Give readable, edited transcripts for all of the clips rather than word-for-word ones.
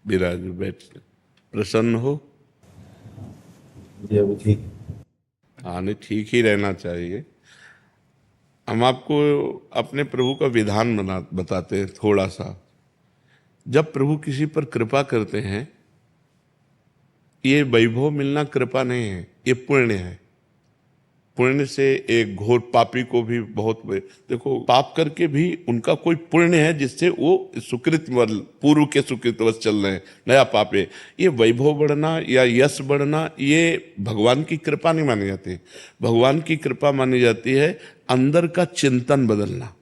विराज बैठ, प्रसन्न हो। जी अभी ठीक। हाँ, नहीं ठीक ही रहना चाहिए। हम आपको अपने प्रभु का विधान बताते हैं थोड़ा सा। जब प्रभु किसी पर कृपा करते हैं, ये वैभव मिलना कृपा नहीं है, ये पुण्य है। पुण्य से एक घोर पापी को भी देखो, पाप करके भी उनका कोई पुण्य है जिससे वो सुकृत पूर्व के सुकृतवश चल रहे हैं, नया पाप है। ये वैभव बढ़ना या यश बढ़ना, ये भगवान की कृपा नहीं मानी जाती। भगवान की कृपा मानी जाती है अंदर का चिंतन बदलना,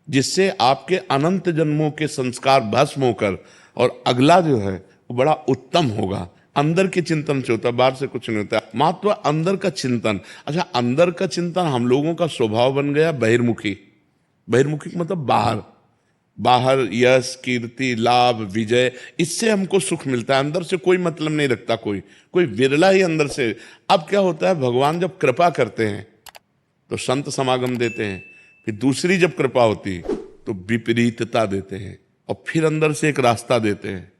जिससे आपके अनंत जन्मों के संस्कार भस्म होकर और अगला जो है वो बड़ा उत्तम होगा। अंदर के चिंतन से होता है, बाहर से कुछ नहीं होता। महत्व अंदर का चिंतन। अच्छा, अंदर का चिंतन हम लोगों का स्वभाव बन गया बहिर्मुखी। बहिर्मुखी मतलब बाहर, बाहर यश कीर्ति लाभ विजय, इससे हमको सुख मिलता है। अंदर से कोई मतलब नहीं रखता कोई, कोई विरला ही अंदर से। अब क्या होता है, भगवान जब कृपा करते हैं तो संत समागम देते हैं, फिर दूसरी जब कृपा होती तो विपरीतता देते हैं, और फिर अंदर से एक रास्ता देते हैं।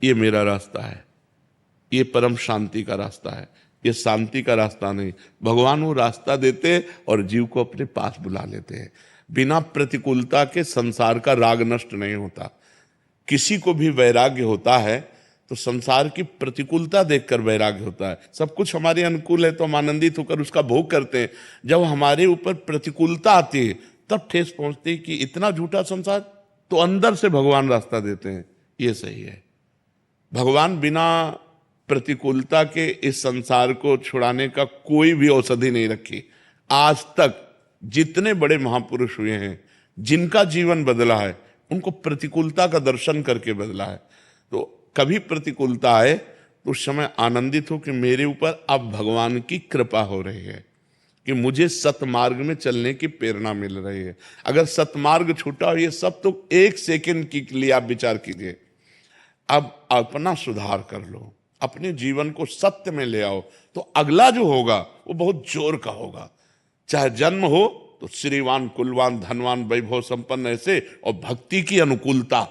ये मेरा रास्ता है, ये परम शांति का रास्ता है, ये शांति का रास्ता नहीं। भगवान वो रास्ता देते और जीव को अपने पास बुला लेते हैं। बिना प्रतिकूलता के संसार का राग नष्ट नहीं होता। किसी को भी वैराग्य होता है तो संसार की प्रतिकूलता देखकर वैराग्य होता है। सब कुछ हमारे अनुकूल है तो हम आनंदित होकर उसका भोग करते हैं। जब हमारे ऊपर प्रतिकूलता आती है तब ठेस पहुंचती है कि इतना झूठा संसार, तो अंदर से भगवान रास्ता देते हैं, ये सही है। भगवान बिना प्रतिकूलता के इस संसार को छुड़ाने का कोई भी औषधि नहीं रखी। आज तक जितने बड़े महापुरुष हुए हैं, जिनका जीवन बदला है, उनको प्रतिकूलता का दर्शन करके बदला है। तो कभी प्रतिकूलता आए तो उस समय आनंदित हो कि मेरे ऊपर अब भगवान की कृपा हो रही है, कि मुझे सतमार्ग में चलने की प्रेरणा मिल रही है। अगर सतमार्ग छूटा हो, ये सब तो एक सेकंड के लिए आप विचार कीजिए। अब अपना सुधार कर लो, अपने जीवन को सत्य में ले आओ, तो अगला जो होगा वो बहुत जोर का होगा। चाहे जन्म हो तो श्रीवान कुलवान धनवान वैभव संपन्न ऐसे, और भक्ति की अनुकूलता,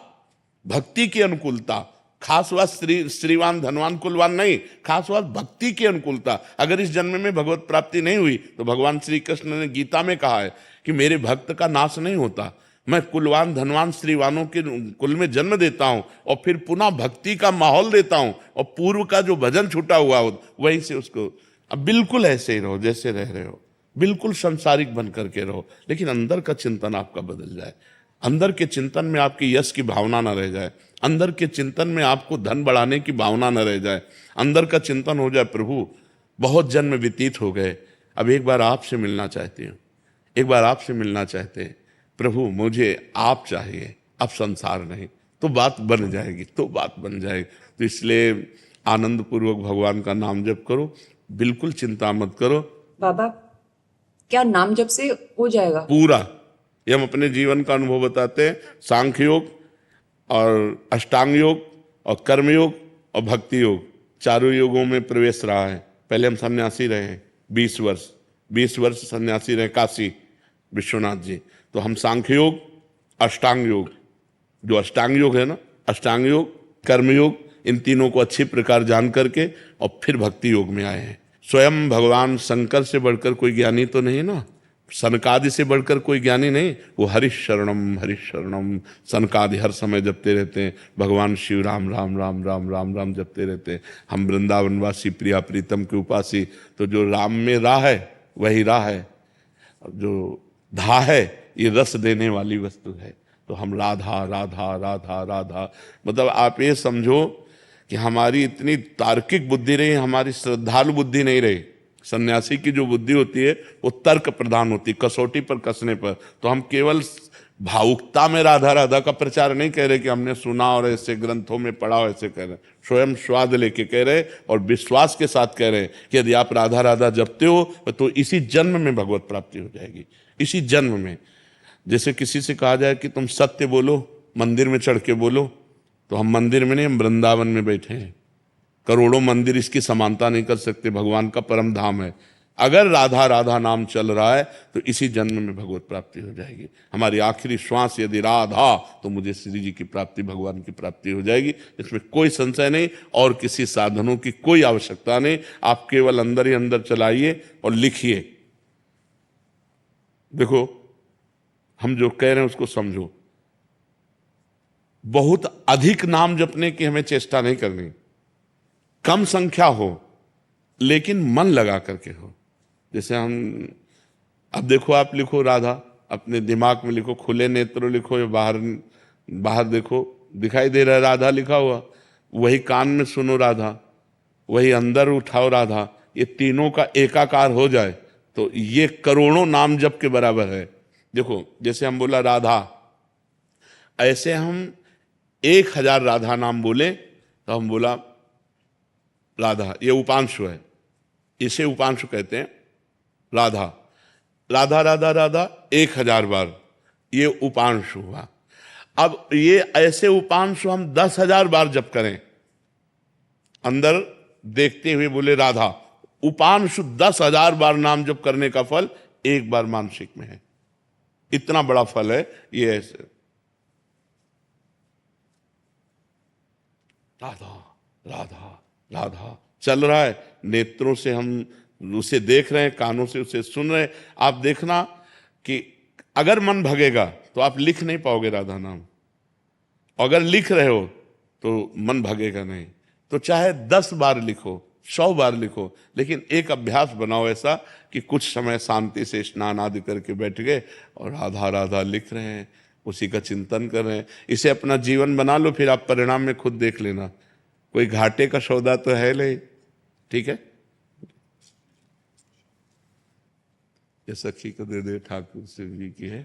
भक्ति की अनुकूलता। खास बात श्रीवान धनवान कुलवान नहीं, खास बात भक्ति की अनुकूलता। अगर इस जन्म में भगवत प्राप्ति नहीं हुई तो भगवान श्री कृष्ण ने गीता में कहा है कि मेरे भक्त का नाश नहीं होता। मैं कुलवान धनवान श्रीवानों के कुल में जन्म देता हूं और फिर पुनः भक्ति का माहौल देता हूं, और पूर्व का जो भजन छूटा हुआ हो वहीं से उसको। अब बिल्कुल ऐसे ही रहो जैसे रह रहे हो, बिल्कुल संसारिक बन करके रहो, लेकिन अंदर का चिंतन आपका बदल जाए। अंदर के चिंतन में आपकी यश की भावना न रह जाए, अंदर के चिंतन में आपको धन बढ़ाने की भावना न रह जाए। अंदर का चिंतन हो जाए, प्रभु बहुत जन्म व्यतीत हो गए, अब एक बार आपसे मिलना चाहती हूँ, एक बार आपसे मिलना चाहते हैं प्रभु, मुझे आप चाहिए, अब संसार नहीं। तो बात बन जाएगी, तो बात बन जाएगी। तो इसलिए आनंद पूर्वक भगवान का नाम जप करो, बिल्कुल चिंता मत करो। बाबा, क्या नाम जप से हो जाएगा? पूरा, ये हम अपने जीवन का अनुभव बताते हैं। सांख्य योग और अष्टांग योग और कर्म योग और भक्ति योग, चारों योगों में प्रवेश रहा है। पहले हम सन्यासी रहे हैं 20 वर्ष सन्यासी रहे काशी विश्वनाथ जी। तो हम सांख्य योग, अष्टांग योग, जो अष्टांग योग है ना, अष्टांग योग कर्मयोग, इन तीनों को अच्छी प्रकार जान करके और फिर भक्ति योग में आए हैं। स्वयं भगवान शंकर से बढ़कर कोई ज्ञानी तो नहीं ना, सनकादि से बढ़कर कोई ज्ञानी नहीं। वो हरिशरणम सनकादि हर समय जपते रहते हैं। भगवान शिव राम राम राम राम राम राम जपते रहते हैं। हम वृंदावनवासी प्रिया प्रीतम के उपासी, तो जो राम में राह है वही राह है, जो धा है ये रस देने वाली वस्तु है। तो हम राधा राधा राधा राधा, मतलब आप ये समझो कि हमारी इतनी तार्किक बुद्धि रही, हमारी श्रद्धालु बुद्धि नहीं रही। सन्यासी की जो बुद्धि होती है वो तर्क प्रधान होती, कसौटी पर कसने पर। तो हम केवल भावुकता में राधा राधा का प्रचार नहीं कह रहे कि हमने सुना और ऐसे ग्रंथों में पढ़ा हो, ऐसे कह रहे, स्वयं स्वाद लेके कह रहे और विश्वास के साथ कह रहे कि यदि आप राधा राधा जपते हो तो इसी जन्म में भगवत प्राप्ति हो जाएगी, इसी जन्म में। जैसे किसी से कहा जाए कि तुम सत्य बोलो, मंदिर में चढ़ के बोलो, तो हम मंदिर में नहीं, हम वृंदावन में बैठे हैं। करोड़ों मंदिर इसकी समानता नहीं कर सकते, भगवान का परम धाम है। अगर राधा राधा नाम चल रहा है तो इसी जन्म में भगवत प्राप्ति हो जाएगी। हमारी आखिरी श्वास यदि राधा, तो मुझे श्री जी की प्राप्ति, भगवान की प्राप्ति हो जाएगी। इसमें कोई संशय नहीं और किसी साधनों की कोई आवश्यकता नहीं। आप केवल अंदर ही अंदर चलाइए और लिखिए। देखो, हम जो कह रहे हैं उसको समझो। बहुत अधिक नाम जपने की हमें चेष्टा नहीं करनी, कम संख्या हो लेकिन मन लगा करके हो। जैसे हम, अब देखो, आप लिखो राधा, अपने दिमाग में लिखो, खुले नेत्र लिखो या बाहर बाहर देखो, दिखाई दे रहा है राधा लिखा हुआ। वही कान में सुनो राधा, वही अंदर उठाओ राधा। ये तीनों का एकाकार हो जाए तो ये करोड़ों नाम जप के बराबर है। देखो, जैसे हम बोला राधा, ऐसे हम 1000 राधा नाम बोले तो हम बोला राधा, ये उपांशु है, इसे उपांशु कहते हैं। राधा राधा राधा राधा 1000 बार, ये उपांशु हुआ। अब ये ऐसे उपांशु हम 10,000 बार जप करें, अंदर देखते हुए बोले राधा, उपांशु 10,000 बार नाम जप करने का फल एक बार मानसिक में है। इतना बड़ा फल है ये। ऐसे राधा राधा राधा चल रहा है, नेत्रों से हम उसे देख रहे हैं, कानों से उसे सुन रहे हैं। आप देखना कि अगर मन भगेगा तो आप लिख नहीं पाओगे राधा नाम, अगर लिख रहे हो तो मन भगेगा नहीं। तो चाहे 10 बार लिखो, 100 बार लिखो, लेकिन एक अभ्यास बनाओ ऐसा कि कुछ समय शांति से स्नान आदि करके बैठ गए और राधा राधा लिख रहे हैं, उसी का चिंतन कर रहे हैं। इसे अपना जीवन बना लो, फिर आप परिणाम में खुद देख लेना। कोई घाटे का सौदा तो है नहीं, ठीक है। ये सखी को दे दे, ठाकुर शिव जी की है।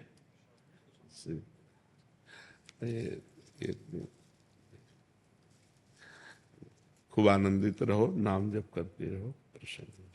खूब आनंदित रहो, नाम जप करते रहो, प्रसन्न।